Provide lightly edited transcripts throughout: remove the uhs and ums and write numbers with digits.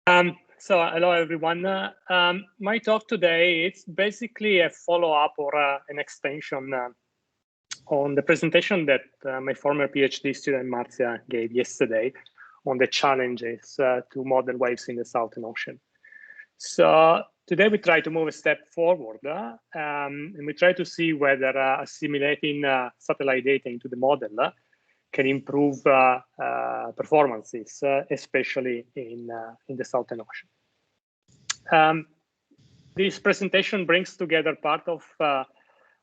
So hello everyone. My talk today is basically a follow-up or an extension on the presentation that my former PhD student Marzia gave yesterday on the challenges to model waves in the Southern Ocean. So today we try to move a step forward and we try to see whether assimilating satellite data into the model can improve performances, especially in the Southern Ocean. This presentation brings together part of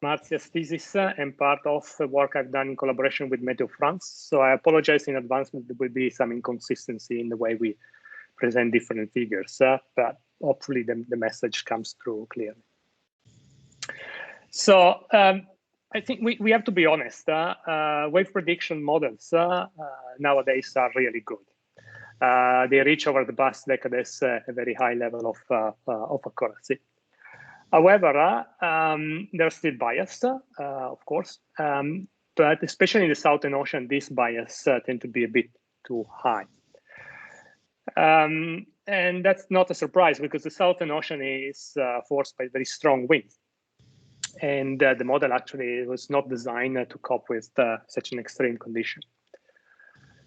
Marzia's thesis and part of the work I've done in collaboration with Meteo France. So I apologize in advance that there will be some inconsistency in the way we present different figures, but hopefully the message comes through clearly. So I think we have to be honest. Wave prediction models nowadays are really good. They reach over the past decades a very high level of accuracy. However, they're still biased, of course, but especially in the Southern Ocean, these bias tend to be a bit too high. And that's not a surprise because the Southern Ocean is forced by very strong winds. And the model actually was not designed to cope with such an extreme condition.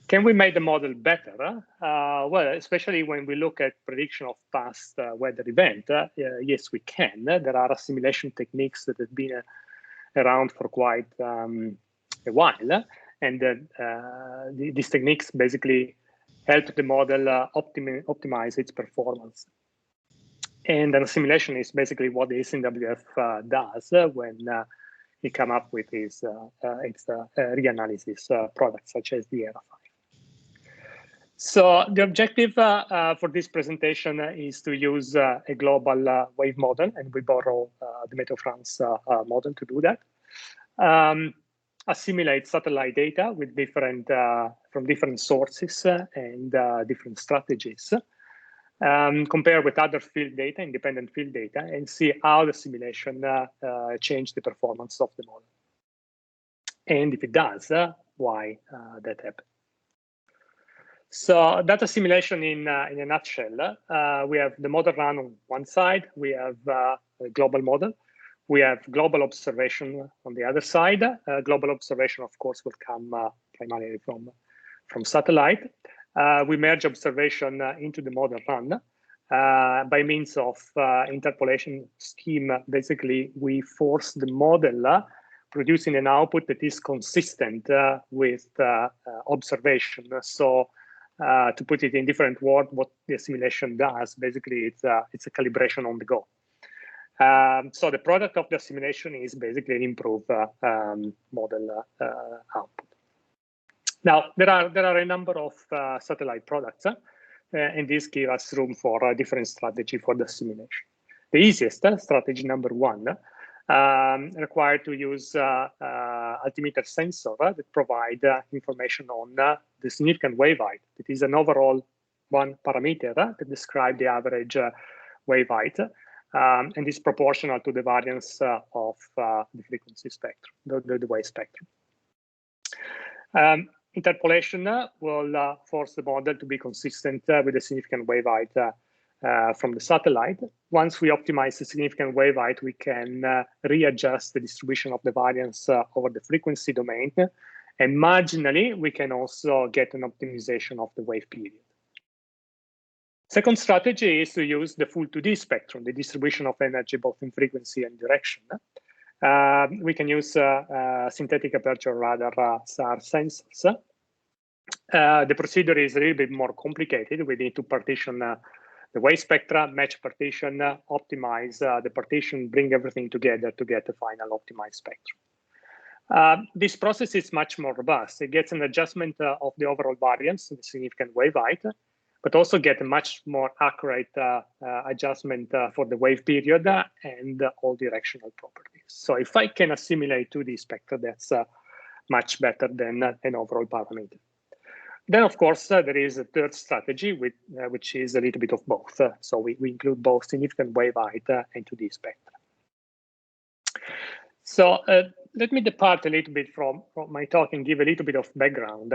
Can we make the model better? Well, especially when we look at prediction of past weather event, yes, we can. There are assimilation techniques that have been around for quite a while. And these techniques basically help the model optimize its performance. And an assimilation is basically what the SNWF does when he comes up with its reanalysis products, such as the ERA5. So the objective for this presentation is to use a global wave model, and we borrow the Meteo France model to do that. Assimilate satellite data with from different sources and different strategies. Compare with other field data, independent field data, and see how the simulation changed the performance of the model. And if it does, why that happened. So data simulation in a nutshell, we have the model run on one side, we have a global model, we have global observation on the other side. Global observation, of course, will come primarily from satellite. We merge observation into the model run by means of interpolation scheme. Basically, we force the model producing an output that is consistent with observation. So to put it in different words, what the assimilation does, basically, it's a calibration on the go. So the product of the assimilation is basically an improved model output. Now, there are a number of satellite products, and this gives us room for a different strategy for the assimilation. The easiest, strategy number one, required to use altimeter sensor that provide information on the significant wave height. It is an overall one parameter that describes the average wave height, and is proportional to the variance of the frequency spectrum, the wave spectrum. Interpolation will force the model to be consistent with the significant wave height from the satellite. Once we optimize the significant wave height, we can readjust the distribution of the variance over the frequency domain. And marginally, we can also get an optimization of the wave period. Second strategy is to use the full 2D spectrum, the distribution of energy both in frequency and direction. We can use synthetic aperture radar SAR sensors. The procedure is a little bit more complicated. We need to partition the wave spectra, match partition, optimize the partition, bring everything together to get the final optimized spectrum. This process is much more robust. It gets an adjustment of the overall variance, the significant wave height, but also get a much more accurate adjustment for the wave period and all directional properties. So if I can assimilate 2D spectra, that's much better than an overall parameter. Then, of course, there is a third strategy, which is a little bit of both. So we include both significant wave height and 2D spectra. So let me depart a little bit from my talk and give a little bit of background.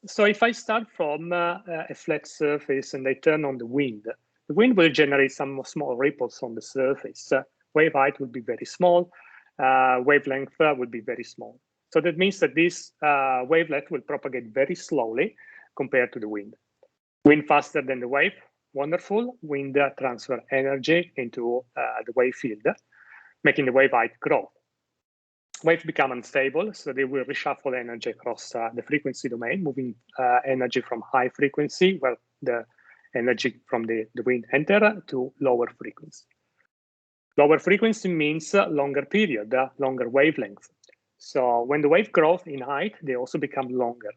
So if I start from a flat surface and I turn on the wind will generate some small ripples on the surface. Wave height will be very small. Wavelength will be very small. So that means that this wavelet will propagate very slowly compared to the wind. Wind faster than the wave, wonderful. Wind transfer energy into the wave field, making the wave height grow. Waves become unstable, so they will reshuffle energy across the frequency domain, moving energy from high frequency, where the energy from the wind enter, to lower frequency. Lower frequency means longer period, longer wavelength. So when the wave grows in height, they also become longer.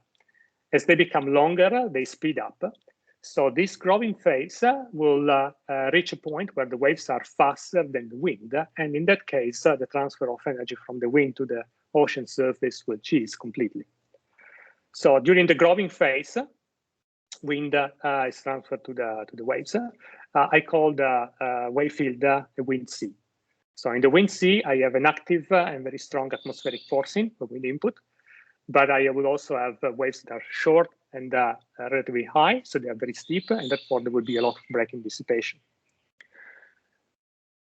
As they become longer, they speed up. So this growing phase will reach a point where the waves are faster than the wind. And in that case, the transfer of energy from the wind to the ocean surface will cease completely. So during the growing phase, wind is transferred to the waves. I call the wave field the wind sea. So in the wind sea, I have an active and very strong atmospheric forcing, the wind input. But I will also have waves that are short and relatively high, so they are very steep, and therefore there will be a lot of breaking dissipation.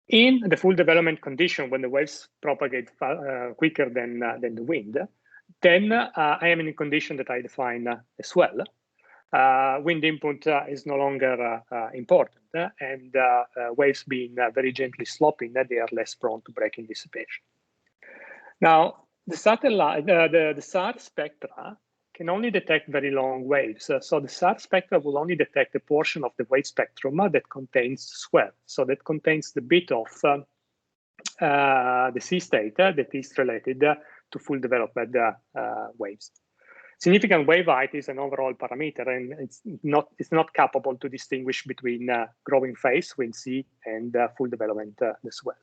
In the full development condition, when the waves propagate quicker than the wind, then I am in a condition that I define as well. Wind input is no longer important, and waves being very gently sloping, they are less prone to breaking dissipation. Now, the satellite, the SAR spectra can only detect very long waves. So the SAR spectra will only detect a portion of the wave spectrum that contains swell. So that contains the bit of the sea state that is related to full developed waves. Significant wave height is an overall parameter, and it's not capable to distinguish between growing phase, wind sea, and full development, the swell.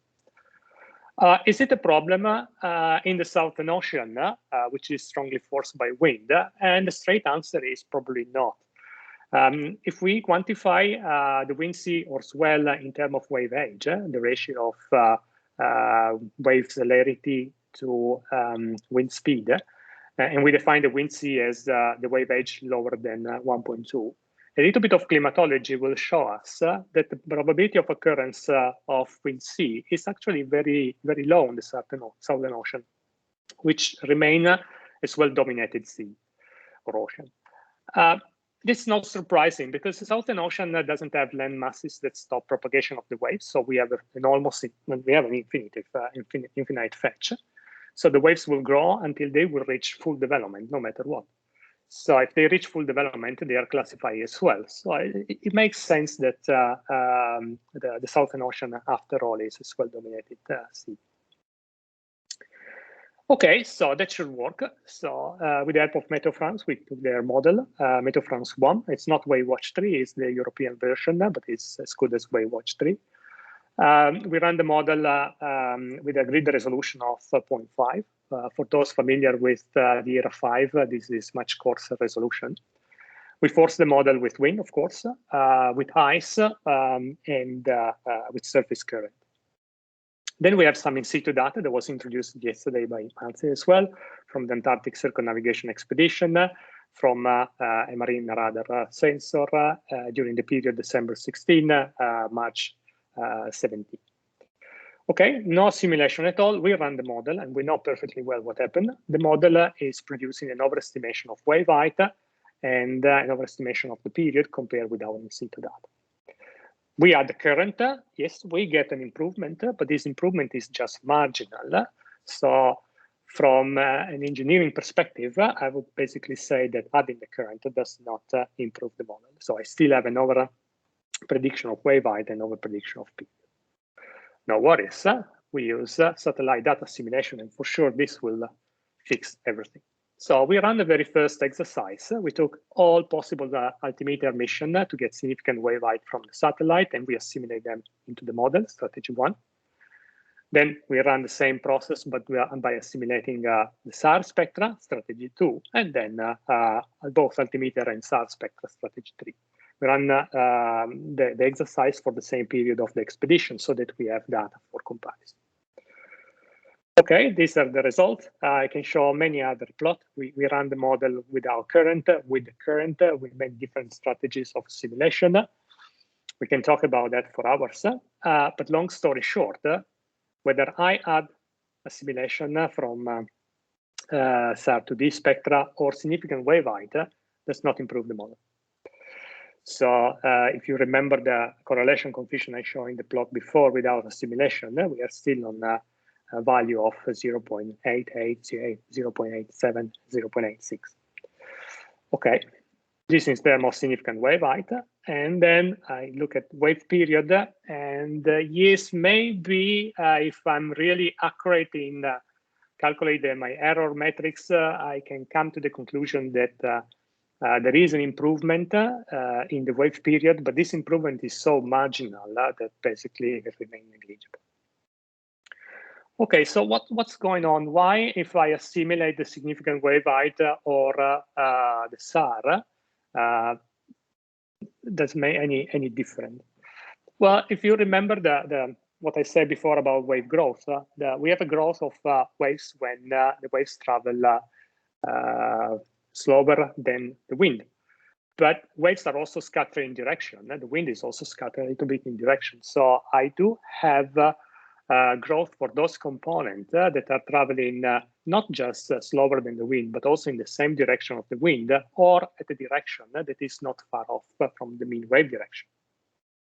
Is it a problem in the Southern Ocean, which is strongly forced by wind? And the straight answer is probably not. If we quantify the wind sea or swell in terms of wave age, the ratio of wave celerity to wind speed, and we define the wind sea as the wave age lower than 1.2, a little bit of climatology will show us that the probability of occurrence of wind sea is actually very, very low in the Southern Ocean, which remain a swell-dominated sea or ocean. This is not surprising because the Southern Ocean doesn't have land masses that stop propagation of the waves, so we have an infinite fetch. So the waves will grow until they will reach full development, no matter what. So if they reach full development, they are classified as well. So it makes sense that the Southern Ocean, after all, is a swell-dominated sea. Okay, so that should work. So with the help of Meteo France, we took their model, Meteo France 1. It's not WaveWatch 3, it's the European version, but it's as good as WaveWatch 3. We ran the model with a grid resolution of 0.5. For those familiar with the ERA 5, this is much coarser resolution. We forced the model with wind, of course, with ice, and with surface current. Then we have some in situ data that was introduced yesterday by Nancy as well, from the Antarctic Circumnavigation Expedition, from a marine radar sensor during the period December 16, March 17. Okay, no simulation at all. We run the model and we know perfectly well what happened. The model is producing an overestimation of wave height and an overestimation of the period compared with our in situ data. We add the current. Yes, we get an improvement, but this improvement is just marginal. So from an engineering perspective, I would basically say that adding the current does not improve the model. So I still have an over prediction of wave height and over prediction of period. No worries, we use satellite data simulation, and for sure this will fix everything. So we ran the very first exercise. We took all possible altimeter mission to get significant wave height from the satellite, and we assimilate them into the model, strategy 1. Then we run the same process, but by assimilating the SAR spectra, strategy 2, and then both altimeter and SAR spectra, strategy 3. We run the exercise for the same period of the expedition so that we have data for comparison. Okay, these are the results. I can show many other plots. We ran the model without current, with the current. We made different strategies of simulation. We can talk about that for hours. But long story short, whether I add assimilation from SAR to D spectra or significant wave height does not improve the model. So if you remember the correlation coefficient I showed in the plot before without assimilation, we are still on a value of 0.88, 0.87, 0.86. Okay, this is the most significant wave height. And then I look at wave period, and yes, maybe if I'm really accurate in calculating my error metrics, I can come to the conclusion that there is an improvement in the wave period, but this improvement is so marginal that basically it remains negligible. Okay, so what's going on? Why, if I assimilate the significant wave height or the SAR, doesn't make any difference? Well, if you remember what I said before about wave growth, we have a growth of waves when the waves travel slower than the wind. But waves are also scattering in direction. The wind is also scattering a little bit in direction. So I do have growth for those components that are traveling not just slower than the wind, but also in the same direction of the wind, or at a direction that is not far off from the mean wave direction,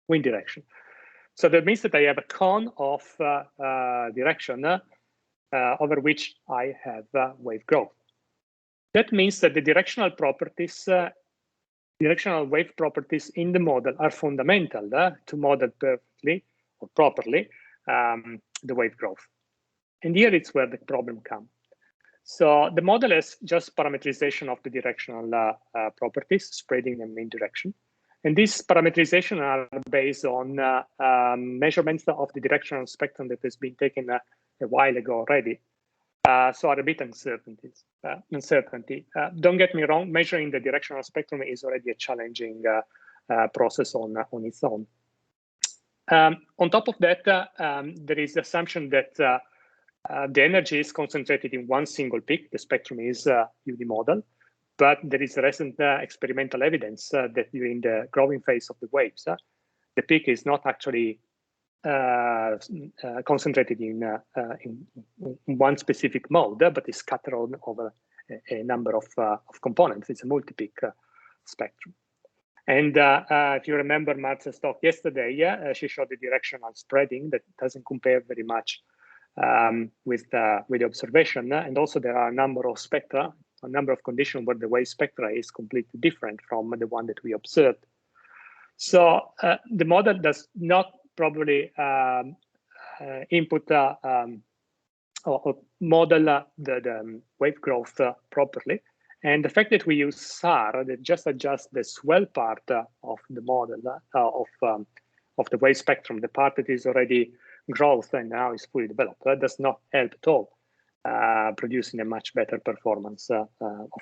wind direction. So that means that I have a cone of direction over which I have wave growth. That means that the directional properties, directional wave properties in the model are fundamental to model perfectly or properly the wave growth. And here it's where the problem comes. So the model is just parameterization of the directional properties, spreading them in direction. And these parameterization are based on measurements of the directional spectrum that has been taken a while ago already. So are a bit uncertainty. Don't get me wrong, measuring the directional spectrum is already a challenging process on its own. On top of that, there is the assumption that the energy is concentrated in one single peak. The spectrum is UD model, but there is recent experimental evidence that during the growing phase of the waves, the peak is not actually concentrated in one specific mode, but is scattered over a number of components. It's a multi-peak spectrum. And if you remember Martha's talk yesterday, she showed the directional spreading that doesn't compare very much with the observation. And also there are a number of spectra, a number of conditions where the wave spectra is completely different from the one that we observed. So the model does not probably input or model the wave growth properly. And the fact that we use SAR that just adjusts the swell part of the model of the wave spectrum, the part that is already growth and now is fully developed, does not help at all producing a much better performance of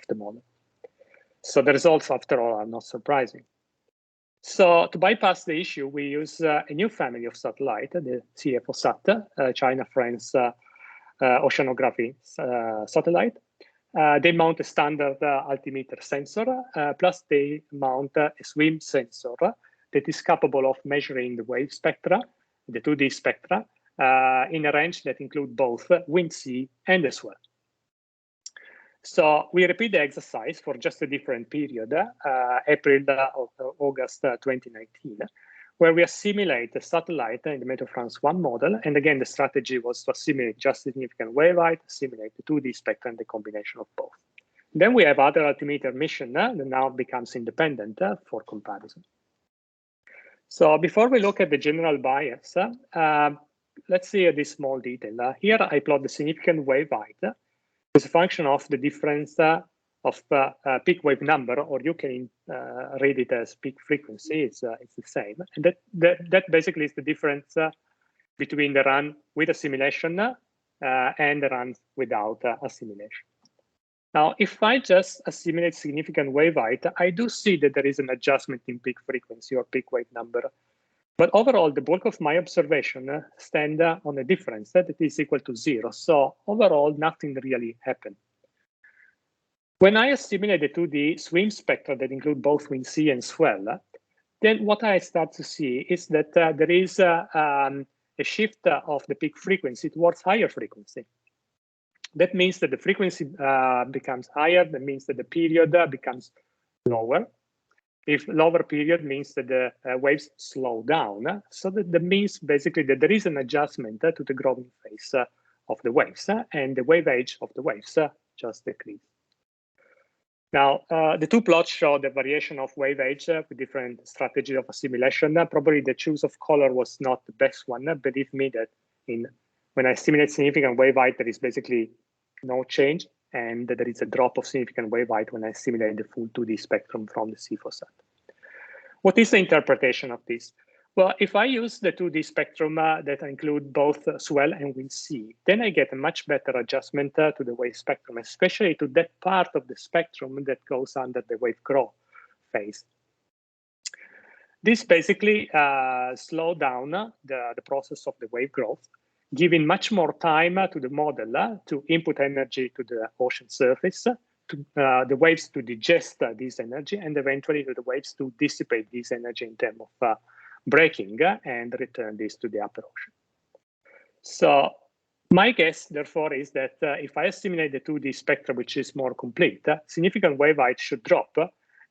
the model. So the results, after all, are not surprising. So to bypass the issue, we use a new family of satellite, the CFOSat, China-France oceanography satellite. They mount a standard altimeter sensor, plus they mount a swim sensor that is capable of measuring the wave spectra, the 2D spectra, in a range that includes both wind, sea, and the swell. So we repeat the exercise for just a different period, April or August 2019, where we assimilate the satellite in the Meteo France 1 model. And again, the strategy was to assimilate just significant wave height, assimilate the 2D spectrum, and the combination of both. Then we have other altimeter mission that now becomes independent for comparison. So before we look at the general bias, let's see this small detail. Here I plot the significant wave height as a function of the difference of peak wave number, or you can read it as peak frequency. It's the same, and that basically is the difference between the run with assimilation and the run without assimilation. Now, if I just assimilate significant wave height, I do see that there is an adjustment in peak frequency or peak wave number. But overall, the bulk of my observation stand on a difference that is equal to 0. So overall, nothing really happened. When I assimilate the 2D swim spectra that include both wind C and swell, then what I start to see is that there is a shift of the peak frequency towards higher frequency. That means that the frequency becomes higher. That means that the period becomes lower. If lower period means that the waves slow down. So that means basically that there is an adjustment to the growing phase of the waves, and the wave age of the waves just decrease. Now, the two plots show the variation of wave age with different strategies of assimilation. Probably the choice of color was not the best one. Believe me that when I assimilate significant wave height, there is basically no change, and there is a drop of significant wave height when I simulate the full 2D spectrum from the CFOSAT. What is the interpretation of this? Well, if I use the 2D spectrum that include both swell and wind C, then I get a much better adjustment to the wave spectrum, especially to that part of the spectrum that goes under the wave growth phase. This basically slows down the process of the wave growth, giving much more time to the model to input energy to the ocean surface, to the waves to digest this energy, and eventually to the waves to dissipate this energy in terms of breaking and return this to the upper ocean. So my guess, therefore, is that if I assimilate the 2D spectrum, which is more complete, significant wave height should drop,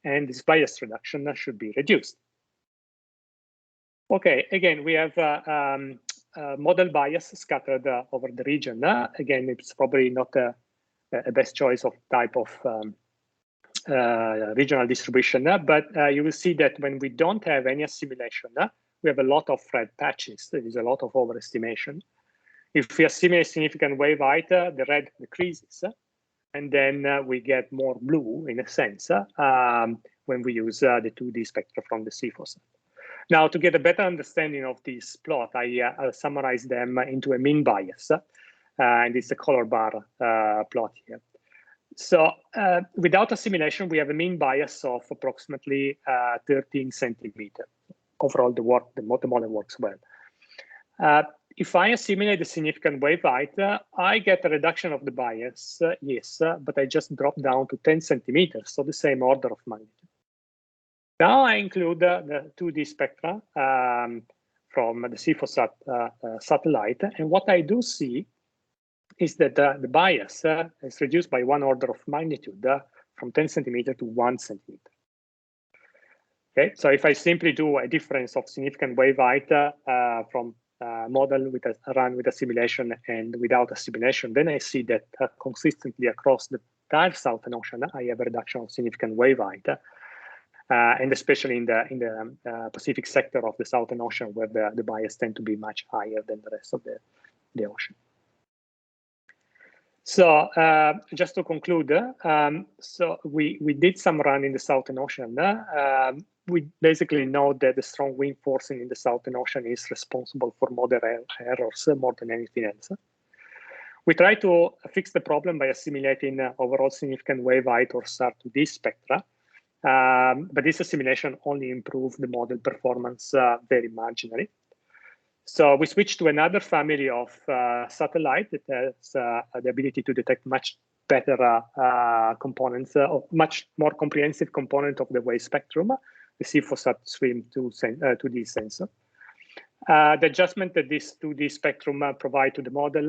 and this bias reduction should be reduced. Okay, again, we have model bias scattered over the region. Again, it's probably not a best choice of type of regional distribution, but you will see that when we don't have any assimilation, we have a lot of red patches. There is a lot of overestimation. If we assimilate significant wave height, the red decreases, and then we get more blue, in a sense, when we use the 2D spectra from the CFOSAT. Now, to get a better understanding of this plot, I'll summarize them into a mean bias, and it's a color bar plot here. So without assimilation, we have a mean bias of approximately 13 centimeters. Overall, the model works well. If I assimilate the significant wave height, I get a reduction of the bias, yes, but I just drop down to 10 centimeters, so the same order of magnitude. Now I include the 2D spectra from the CFOSAT satellite, and what I do see is that the bias is reduced by 1 order of magnitude from 10 centimeters to 1 centimeter. Okay, so if I simply do a difference of significant wave height from model run with assimilation and without assimilation, then I see that consistently across the entire Southern Ocean, I have a reduction of significant wave height. And especially in the Pacific sector of the Southern Ocean, where the bias tend to be much higher than the rest of the ocean. So just to conclude, so we did some run in the Southern Ocean. We basically know that the strong wind forcing in the Southern Ocean is responsible for model errors more than anything else. We try to fix the problem by assimilating overall significant wave height or SAR2D spectra. But this assimilation only improved the model performance very marginally. So we switched to another family of satellite that has the ability to detect much better components, much more comprehensive component of the wave spectrum, the CFOSAT SWIM 2D sensor. The adjustment that this 2D spectrum provide to the model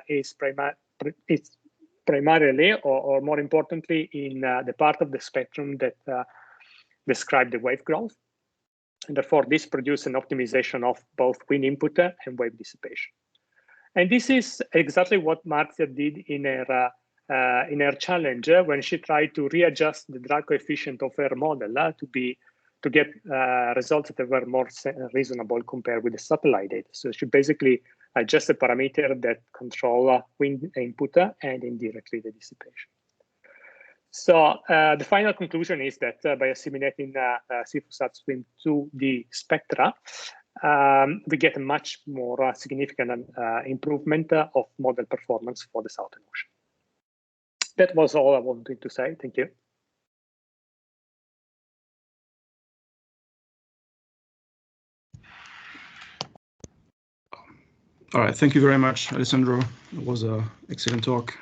is primarily, or more importantly, in the part of the spectrum that describe the wave growth. And therefore, this produces an optimization of both wind input and wave dissipation. And this is exactly what Marcia did in her challenge when she tried to readjust the drag coefficient of her model to get results that were more reasonable compared with the satellite data. So she basically adjusts a parameter that control wind input and indirectly the dissipation. So the final conclusion is that by assimilating CFOSAT SWIM 2D spectra, we get a much more significant improvement of model performance for the Southern Ocean. That was all I wanted to say. Thank you. All right. Thank you very much, Alessandro. It was an excellent talk.